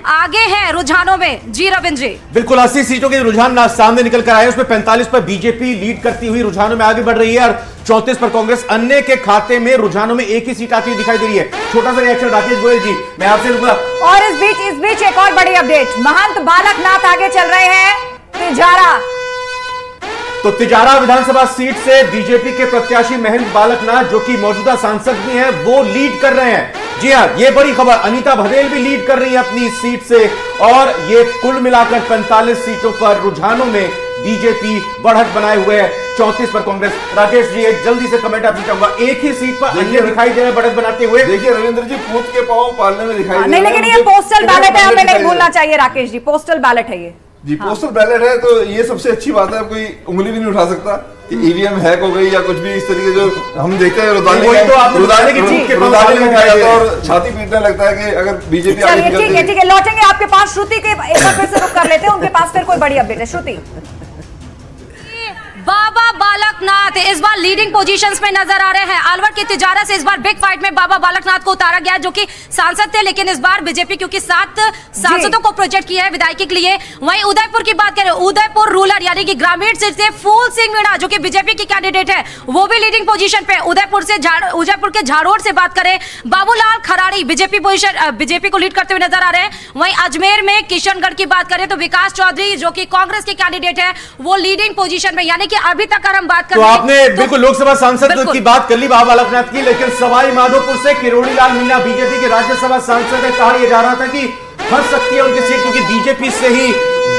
[SPEAKER 7] आगे हैं रुझानों में। जी रविंद्र जी,
[SPEAKER 2] बिल्कुल 80 सीटों के रुझान सामने निकल कर आए, उसमें 45 पर बीजेपी लीड करती हुई रुझानों में आगे बढ़ रही है और 34 पर कांग्रेस। अन्य के खाते में रुझानों में 1 ही सीट आती हुई दिखाई दे रही है। छोटा सा रिएक्शन राकेश गोयल जी, मैं आपसे रुका।
[SPEAKER 3] और इस बीच एक और बड़ी अपडेट, महंत बालकनाथ आगे चल रहे हैं तिजारा।
[SPEAKER 2] तो तिजारा विधानसभा सीट से बीजेपी के प्रत्याशी महंत बालकनाथ, जो कि मौजूदा सांसद भी हैं, वो लीड कर रहे हैं। जी हां, ये बड़ी खबर। अनीता बघेल भी लीड कर रही है अपनी सीट से और ये कुल मिलाकर 45 सीटों पर रुझानों में बीजेपी बढ़त बनाए हुए है। 34 पर कांग्रेस। राकेश जी एक जल्दी से कमेंट आपसे चाहूंगा, एक ही सीट पर अन्य दिखाई दे रहे बढ़त बनाते हुए।
[SPEAKER 15] देखिए रविंद्र जी पूत के पांव पालने में दिखाई
[SPEAKER 3] नहीं, लेकिन ये पोस्टल बैलेट है, हमें नहीं भूलना चाहिए राकेश जी, पोस्टल बैलेट है ये
[SPEAKER 15] जी। पोस्टल बैलेट है तो ये सबसे अच्छी बात है, कोई उंगली भी नहीं उठा सकता कि ईवीएम हैक हो गई या कुछ भी इस तरीके जो हम देखते हैं रुदाली और छाती पीटने लगता है कि अगर बीजेपी
[SPEAKER 3] ठीक है, लौटेंगे आपके पास। श्रुति के एक बार फिर से रुक कर लेते हैं, उनके पास फिर कोई बड़ी अपडेट है। श्रुति,
[SPEAKER 7] बाबा बालकनाथ इस बार लीडिंग पोजीशंस में नजर आ रहे हैं। अलवर की तिजारा से इस बार बिग फाइट में बाबा बालकनाथ को उतारा गया, जो कि सांसद थे, लेकिन इस बार बीजेपी क्योंकि 7 सांसदों को प्रोजेक्ट किया है विधायकी के लिए। वहीं उदयपुर की बात करें, उदयपुर रूरल यानी कि ग्रामीण सीट से फूल सिंह मीणा जो कि बीजेपी की कैंडिडेट है, वो भी लीडिंग पोजीशन पे। उदयपुर के झाड़ोड़ से बात करें, बाबूलाल खराड़ी बीजेपी को लीड करते हुए नजर आ रहे हैं। वहीं अजमेर में किशनगढ़ की बात करें तो विकास चौधरी जो कि कांग्रेस के कैंडिडेट है, वो लीडिंग पोजीशन में, यानी कि अभी तक अगर हम बात करें
[SPEAKER 2] तो आपने बिल्कुल लोकसभा सांसद की बात कर ली बाबा बालकनाथ की, लेकिन सवाई माधोपुर से किरोड़ी लाल मीणा बीजेपी के राज्यसभा सांसद है। कहा यह जा रहा था कि फंस सकती है उनकी सीट, क्योंकि बीजेपी से ही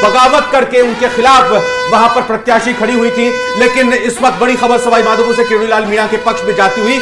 [SPEAKER 2] बगावत करके उनके खिलाफ वहां पर प्रत्याशी खड़ी हुई थी। लेकिन इस वक्त बड़ी खबर सवाई माधोपुर से किरोड़ी लाल मीणा के पक्ष में जाती हुई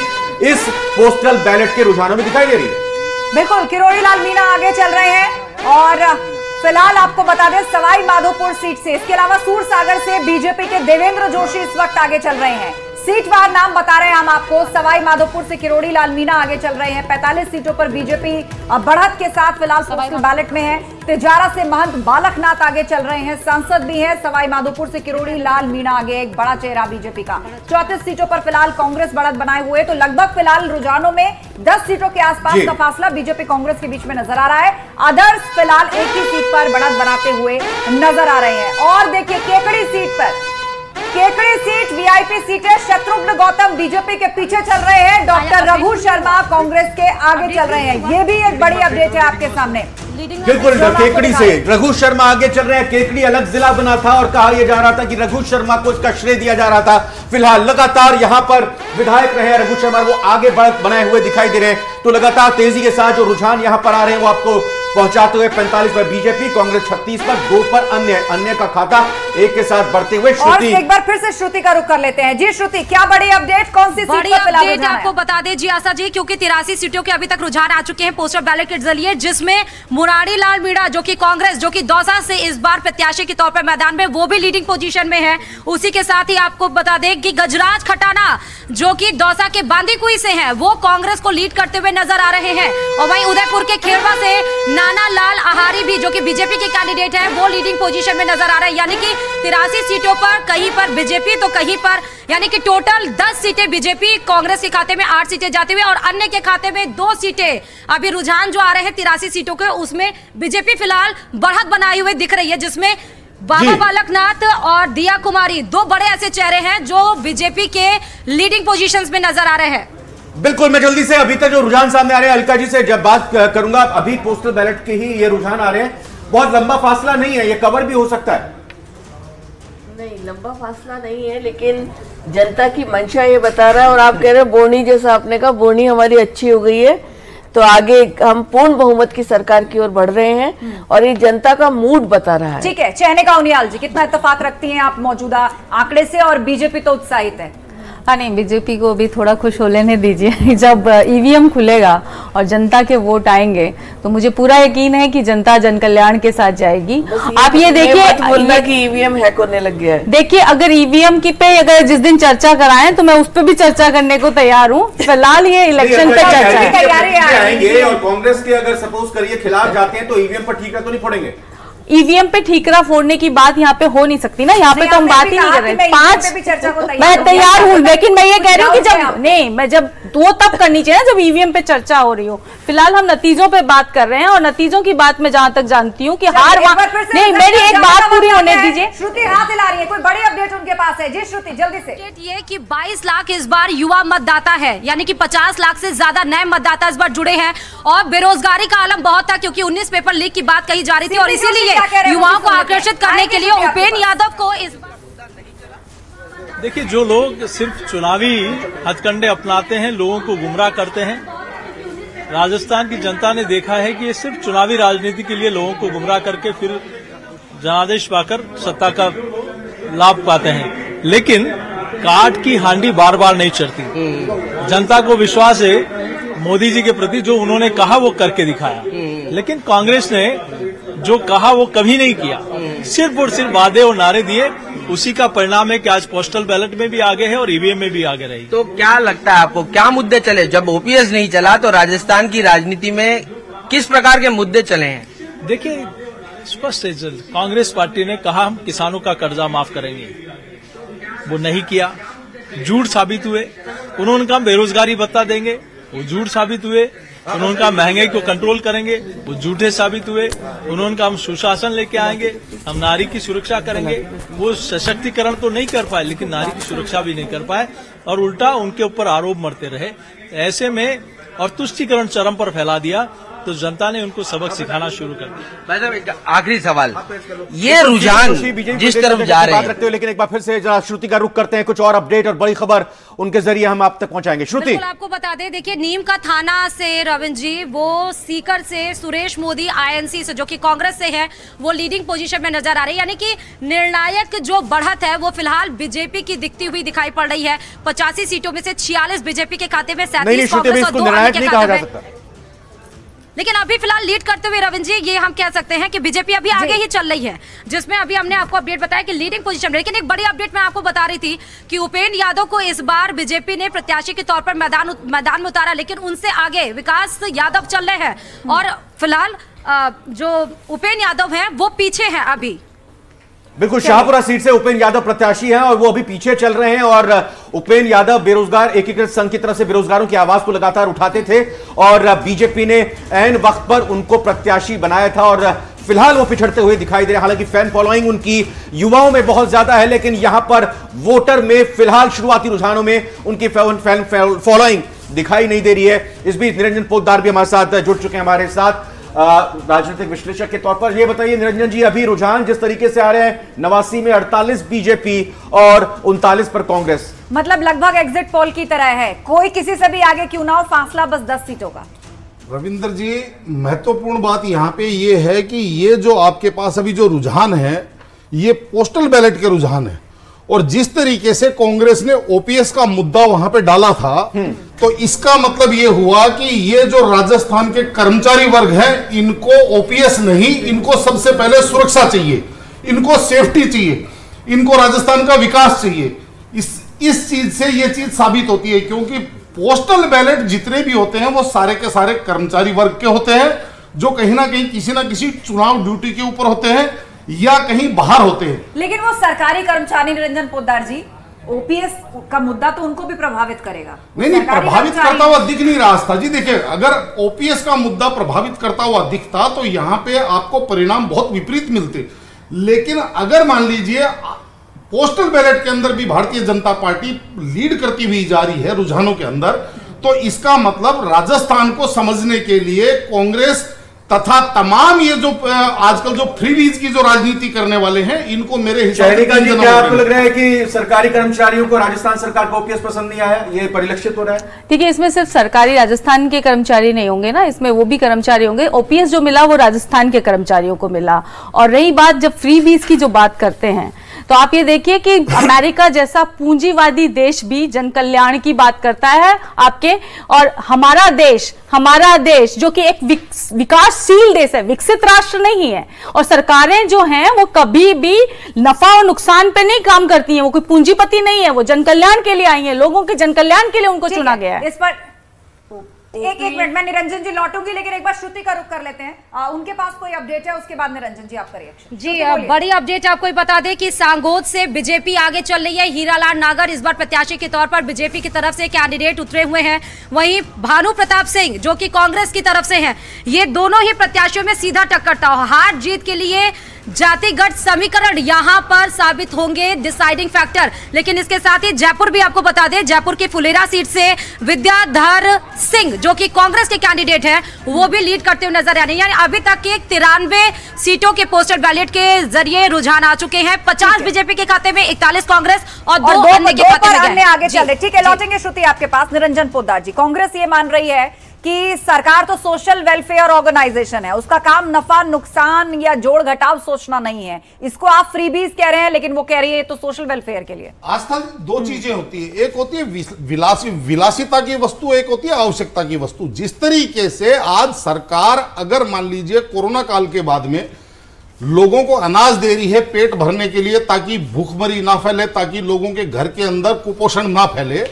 [SPEAKER 2] इस पोस्टल बैलेट के रुझानों में दिखाई दे रही है।
[SPEAKER 3] बिल्कुल किरोड़ी लाल मीणा आगे चल रहे हैं और फिलहाल आपको बता दें सवाई माधोपुर सीट से, इसके अलावा सूरसागर से बीजेपी के देवेंद्र जोशी इस वक्त आगे चल रहे हैं। सीटवार नाम बता रहे हैं हम आपको। सवाई माधोपुर से किरोड़ी लाल मीणा आगे चल रहे हैं। 45 सीटों पर बीजेपी बढ़त के साथ फिलहाल पोस्टल बैलेट में है। तिजारा से महंत बालकनाथ आगे चल रहे हैं, सांसद भी है। सवाई माधोपुर से किरोड़ी लाल मीणा आगे, एक बड़ा चेहरा बीजेपी का। 34 सीटों पर फिलहाल कांग्रेस बढ़त बनाए हुए, तो लगभग फिलहाल रुझानों में 10 सीटों के आसपास का फासला बीजेपी कांग्रेस के बीच में नजर आ रहा है। अदर्स फिलहाल एक ही सीट पर बढ़त बनाते हुए नजर आ रहे हैं। और देखिए केकड़ी सीट पर, केकड़ी सीट वीआईपी सीट है। शत्रुघ्न गौतम बीजेपी के पीछे चल रहे हैं, डॉक्टर रघु शर्मा कांग्रेस के आगे चल रहे हैं। ये भी एक बड़ी अपडेट है आपके सामने।
[SPEAKER 2] बिल्कुल केकड़ी से रघु शर्मा आगे चल रहे हैं। केकड़ी अलग जिला बना था और कहा यह जा रहा था कि रघु शर्मा को इसका श्रेय दिया जा रहा था। फिलहाल लगातार यहां पर विधायक रहे रघु शर्मा, वो आगे बढ़त बनाए हुए दिखाई दे रहे हैं। तो लगातार तेजी के साथ जो रुझान यहां पर आ रहे हैं वो आपको पहुंचाते हुए 45 पर बीजेपी, कांग्रेस 36 पर, 2 पर अन्य का खाता एक के साथ बढ़ते हुए।
[SPEAKER 3] और एक बार फिर से श्रुति का रुख कर लेते हैं। जी श्रुति, क्या बड़ी अपडेट, कौन सी
[SPEAKER 7] बड़ी अपडेट आपको बता दें जी आशा जी, क्योंकि 83 सीटों के अभी तक रुझान आ चुके हैं पोस्टल बैलेट के जरिए, जिसमें मुरारी लाल मीणा जो कि कांग्रेस, जो कि दौसा से इस बार प्रत्याशी के तौर पर मैदान में, वो भी लीडिंग पोजीशन में है। उसी के साथ ही आपको बता दें कि गजराज खटाना जो कि दौसा के बांदीकुई से हैं, वो कांग्रेस को लीड करते हुए नजर आ रहे हैं। और वहीं उदयपुर के खेरवा से नाना लाल आहारी भी जो कि बीजेपी के कैंडिडेट हैं, वो लीडिंग पोजीशन में नजर आ रहे हैं। यानी कि 83 सीटों पर कहीं पर बीजेपी तो कहीं पर, यानी कि टोटल 10 सीटें बीजेपी, कांग्रेस के खाते में 8 सीटें जाती हुई और अन्य के खाते में 2 सीटें। अभी रुझान जो आ रहे हैं 83 सीटों के, उसमें बीजेपी फिलहाल बढ़त बनाए हुए दिख रही है, जिसमें बाबा बालकनाथ और दिया कुमारी 2 बड़े ऐसे चेहरे हैं जो बीजेपी के लीडिंग पोजीशंस में नजर आ रहे हैं।
[SPEAKER 2] बिल्कुल, मैं जल्दी से अभी तक जो रुझान सामने आ रहे हैं अलका जी से जब बात करूंगा। अभी पोस्टल बैलेट के ही ये रुझान आ रहे हैं, बहुत लंबा फासला नहीं है, ये कवर भी हो सकता है।
[SPEAKER 4] नहीं, लंबा फासला नहीं है, लेकिन जनता की मंशा ये बता रहा है। और आप कह रहे हैं बोनी, जैसा आपने कहा बोनी हमारी अच्छी हो गई है, तो आगे हम पूर्ण बहुमत की सरकार की ओर बढ़ रहे हैं और ये जनता का मूड बता रहा है।
[SPEAKER 3] ठीक है, चहनिका उनियाल जी, कितना इत्तेफाक रखती हैं आप मौजूदा आंकड़े से, और बीजेपी तो उत्साहित है?
[SPEAKER 6] हाँ नहीं, बीजेपी को भी थोड़ा खुश हो लेने दीजिए। जब ईवीएम खुलेगा और जनता के वोट आएंगे तो मुझे पूरा यकीन है कि जनता जन कल्याण के साथ जाएगी। आप ये देखिए,
[SPEAKER 4] बोलना कि ईवीएम हैक होने लग गया है।
[SPEAKER 6] देखिए, अगर ईवीएम की पे अगर जिस दिन चर्चा कराएं तो मैं उस पर भी चर्चा करने को तैयार हूँ। फिलहाल ये इलेक्शन पे चर्चा है।
[SPEAKER 2] तैयारी और कांग्रेस के अगर सपोज करिए खिलाफ जाते हैं तो ईवीएम पर ठीकरा तो नहीं फोड़ेंगे?
[SPEAKER 6] ईवीएम पे ठीकरा फोड़ने की बात यहाँ पे हो नहीं सकती ना, यहाँ पे तो हम बात ही नहीं कर रहे। 5 मैं तैयार हूँ, लेकिन मैं ये कह रही हूँ कि जब नहीं, मैं जब वो तब करनी चाहिए ना जब ईवीएम पे चर्चा हो रही हो। फिलहाल हम नतीजों पे बात कर रहे हैं और नतीजों की बात में जहां तक जानती हूँ कि हार नहीं, मेरी एक बात पूरी होने दीजिए।
[SPEAKER 3] श्रुति हाथ हिला रही है, कोई बड़ी अपडेट उनके पास है? जी श्रुति, जल्दी से।
[SPEAKER 7] ये कि 22 लाख इस बार युवा मतदाता है, यानी कि 50 लाख से ज्यादा नए मतदाता इस बार जुड़े हैं। और बेरोजगारी का आलम बहुत था, क्योंकि 19 पेपर लीक की बात कही जा रही थी और इसीलिए युवाओं को आकर्षित करने के लिए उपेंद्र यादव को इस
[SPEAKER 12] देखिए, जो लोग सिर्फ चुनावी हथकंडे अपनाते हैं, लोगों को गुमराह करते हैं, राजस्थान की जनता ने देखा है कि ये सिर्फ चुनावी राजनीति के लिए लोगों को गुमराह करके फिर जनादेश पाकर सत्ता का लाभ पाते हैं। लेकिन काट की हांडी बार बार नहीं चढ़ती। जनता को विश्वास है मोदी जी के प्रति, जो उन्होंने कहा वो करके दिखाया, लेकिन कांग्रेस ने जो कहा वो कभी नहीं किया, सिर्फ और सिर्फ वादे और नारे दिए। उसी का परिणाम है कि आज पोस्टल बैलेट में भी आगे है और ईवीएम में भी आगे रही।
[SPEAKER 13] तो क्या लगता है आपको, क्या मुद्दे चले? जब ओपीएस नहीं चला तो राजस्थान की राजनीति में किस प्रकार के मुद्दे चले हैं?
[SPEAKER 12] देखिए, स्पष्ट है, कांग्रेस पार्टी ने कहा हम किसानों का कर्जा माफ करेंगे, वो नहीं किया, झूठ साबित हुए। उन्होंने कहा बेरोजगारी भत्ता देंगे, वो झूठ साबित हुए। उन्होंने कहा महंगाई को कंट्रोल करेंगे, वो झूठे साबित हुए। उन्होंने कहा हम सुशासन लेके आएंगे, हम नारी की सुरक्षा करेंगे, वो सशक्तिकरण तो नहीं कर पाए लेकिन नारी की सुरक्षा भी नहीं कर पाए, और उल्टा उनके ऊपर आरोप मरते रहे। ऐसे में और तुष्टीकरण चरम पर फैला दिया, तो जनता ने उनको सबक सिखाना शुरू कर दिया।
[SPEAKER 13] भाई साहब, एक आखिरी सवाल, ये रुझान जिस तरफ जा रहे हैं,
[SPEAKER 2] रखते हुए, लेकिन एक बार फिर से जरा श्रुति का रुख करते हैं, कुछ और अपडेट और बड़ी खबर उनके जरिए हम आप तक पहुंचाएंगे। श्रुति,
[SPEAKER 7] आपको बता दें, देखिए नीम का थाना से रविंद्र जी, वो सीकर से सुरेश मोदी आईएनसी से जो कि कांग्रेस से है, वो लीडिंग पोजीशन में नजर आ रही है। यानी कि निर्णायक जो बढ़त है वो फिलहाल बीजेपी की दिखती हुई दिखाई पड़ रही है। 85 सीटों में से 46 बीजेपी के खाते में, 37 कांग्रेस और 2 अन्य के खाते में। लेकिन अभी फिलहाल लीड करते हुए रविंद्र जी, ये हम कह सकते हैं कि बीजेपी अभी आगे ही चल रही है, जिसमें अभी हमने आपको अपडेट बताया कि लीडिंग पोजीशन में। लेकिन एक बड़ी अपडेट मैं आपको बता रही थी कि उपेंद्र यादव को इस बार बीजेपी ने प्रत्याशी के तौर पर मैदान में उतारा, लेकिन उनसे आगे विकास यादव चल रहे हैं और फिलहाल जो उपेंद्र यादव है वो पीछे है अभी।
[SPEAKER 2] बिल्कुल, शाहपुरा सीट से उपेंद्र यादव प्रत्याशी हैं और वो अभी पीछे चल रहे हैं। और उपेंद्र यादव बेरोजगार एकीकृत संघ की तरफ से बेरोजगारों की आवाज को लगातार उठाते थे और बीजेपी ने ऐन वक्त पर उनको प्रत्याशी बनाया था और फिलहाल वो पिछड़ते हुए दिखाई दे रहे हैं। हालांकि फैन फॉलोइंग उनकी युवाओं में बहुत ज्यादा है, लेकिन यहां पर वोटर में फिलहाल शुरुआती रुझानों में उनकी फैन फॉलोइंग दिखाई नहीं दे रही है। इस बीच निरंजन पोद्दार भी हमारे साथ जुड़ चुके हैं, हमारे साथ राजनीतिक विश्लेषक के तौर पर। ये बताइए निरंजन जी, अभी रुझान जिस तरीके से आ रहे हैं, 89 में 48 बीजेपी और 39 पर कांग्रेस,
[SPEAKER 3] मतलब लगभग एग्जिट पोल की तरह है, कोई किसी से भी आगे क्यों ना हो, फासला बस 10 सीटों का।
[SPEAKER 16] रविंद्र जी, महत्वपूर्ण बात यहाँ पे ये है कि ये जो आपके पास अभी जो रुझान है, ये पोस्टल बैलेट के रुझान है, और जिस तरीके से कांग्रेस ने ओपीएस का मुद्दा वहां पे डाला था, तो इसका मतलब ये हुआ कि ये जो राजस्थान के कर्मचारी वर्ग है, इनको ओपीएस नहीं, इनको सबसे पहले सुरक्षा चाहिए, इनको सेफ्टी चाहिए, इनको राजस्थान का विकास चाहिए। इस चीज से ये चीज साबित होती है, क्योंकि पोस्टल बैलेट जितने भी होते हैं वो सारे के सारे कर्मचारी वर्ग के होते हैं, जो कहीं ना कहीं किसी ना किसी चुनाव ड्यूटी के ऊपर होते हैं या कहीं बाहर होते हैं।
[SPEAKER 3] लेकिन वो सरकारी कर्मचारी, निरंजन पोद्दार जी, ओपीएस का मुद्दा तो उनको भी प्रभावित करेगा।
[SPEAKER 16] नहीं, प्रभावित करता हुआ दिख नहीं रहा था जी। देखिए, अगर ओपीएस का मुद्दा प्रभावित करता हुआ दिखता तो यहां पे आपको परिणाम बहुत विपरीत मिलते। लेकिन अगर मान लीजिए पोस्टल बैलेट के अंदर भी भारतीय जनता पार्टी लीड करती हुई जा रही है रुझानों के अंदर, तो इसका मतलब राजस्थान को समझने के लिए कांग्रेस तथा तमाम ये जो आजकल जो फ्रीबीज की जो राजनीति करने वाले हैं, इनको मेरे हिसाब से
[SPEAKER 2] क्या आपको लग रहा है कि सरकारी कर्मचारियों को राजस्थान सरकार को ओपीएस पसंद नहीं आया, ये परिलक्षित हो रहा है?
[SPEAKER 6] ठीक है, इसमें सिर्फ सरकारी राजस्थान के कर्मचारी नहीं होंगे ना, इसमें वो भी कर्मचारी होंगे। ओपीएस जो मिला वो राजस्थान के कर्मचारियों को मिला। और रही बात जब फ्रीबीज की जो बात करते हैं, तो आप ये देखिए कि अमेरिका जैसा पूंजीवादी देश भी जन कल्याण की बात करता है आपके, और हमारा देश जो कि एक विकासशील देश है, विकसित राष्ट्र नहीं है, और सरकारें जो हैं वो कभी भी नफा और नुकसान पे नहीं काम करती हैं, वो कोई पूंजीपति नहीं है, वो जन कल्याण के लिए आई है, लोगों के जन कल्याण के लिए उनको चुना गया है।
[SPEAKER 3] इस पर एक मिनट, मैं निरंजन जी लौटूंगी, लेकिन एक बार श्रुति का रुख कर लेते हैं। उनके पास कोई अपडेट है, उसके बाद निरंजन जी आपका रिएक्शन।
[SPEAKER 7] जी, बड़ी अपडेट आपको बता दें कि सांगोद से बीजेपी आगे चल रही है। हीरालाल नागर इस बार प्रत्याशी के तौर पर बीजेपी की तरफ से कैंडिडेट उतरे हुए हैं। वहीं भानु प्रताप सिंह जो कि कांग्रेस की तरफ से हैं, ये दोनों ही प्रत्याशियों में सीधा टक्कर था। हार जीत के लिए जातिगत समीकरण यहां पर साबित होंगे डिसाइडिंग फैक्टर। लेकिन इसके साथ ही जयपुर भी आपको बता दें, जयपुर की फुलेरा सीट से विद्याधर सिंह जो कि कांग्रेस के कैंडिडेट हैं, वो भी लीड करते हुए नजर आ रहे हैं। यानी अभी तक के 93 सीटों के पोस्टल बैलेट के जरिए रुझान आ चुके हैं। 50 बीजेपी के खाते में, 41 कांग्रेस और 2 अन्य के खाते में
[SPEAKER 3] आगे चल रहे। ठीक है, लौटेंगे श्रुति आपके पास। निरंजन पोद्दार जी, कांग्रेस ये मान रही है कि सरकार तो सोशल वेलफेयर ऑर्गेनाइजेशन है, उसका काम नफा नुकसान या जोड़ घटाव सोचना नहीं है। इसको आप फ्रीबीज कह रहे हैं, लेकिन वो कह रही है तो सोशल वेलफेयर के लिए।
[SPEAKER 16] आस्था, दो चीजें होती है, एक होती है विलासिता की वस्तु, एक होती है आवश्यकता की वस्तु। जिस तरीके से आज सरकार अगर मान लीजिए कोरोना काल के बाद में लोगों को अनाज दे रही है पेट भरने के लिए, ताकि भूखमरी ना फैले, ताकि लोगों के घर के अंदर कुपोषण ना फैले,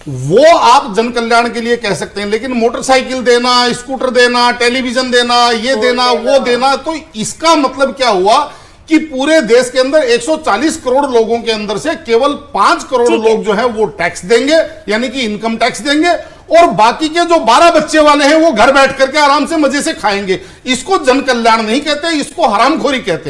[SPEAKER 16] वो आप जन कल्याण के लिए कह सकते हैं। लेकिन मोटरसाइकिल देना, स्कूटर देना, टेलीविजन देना, ये देना, वो देना, तो इसका मतलब क्या हुआ कि पूरे देश के अंदर 140 करोड़ लोगों के अंदर से केवल 5 करोड़ लोग जो है वो टैक्स देंगे, यानी कि इनकम टैक्स देंगे, और बाकी के जो 12 बच्चे वाले हैं वो घर बैठ करके आराम से मजे से खाएंगे। इसको जन कल्याण नहीं कहते, इसको हरामखोरी कहते हैं।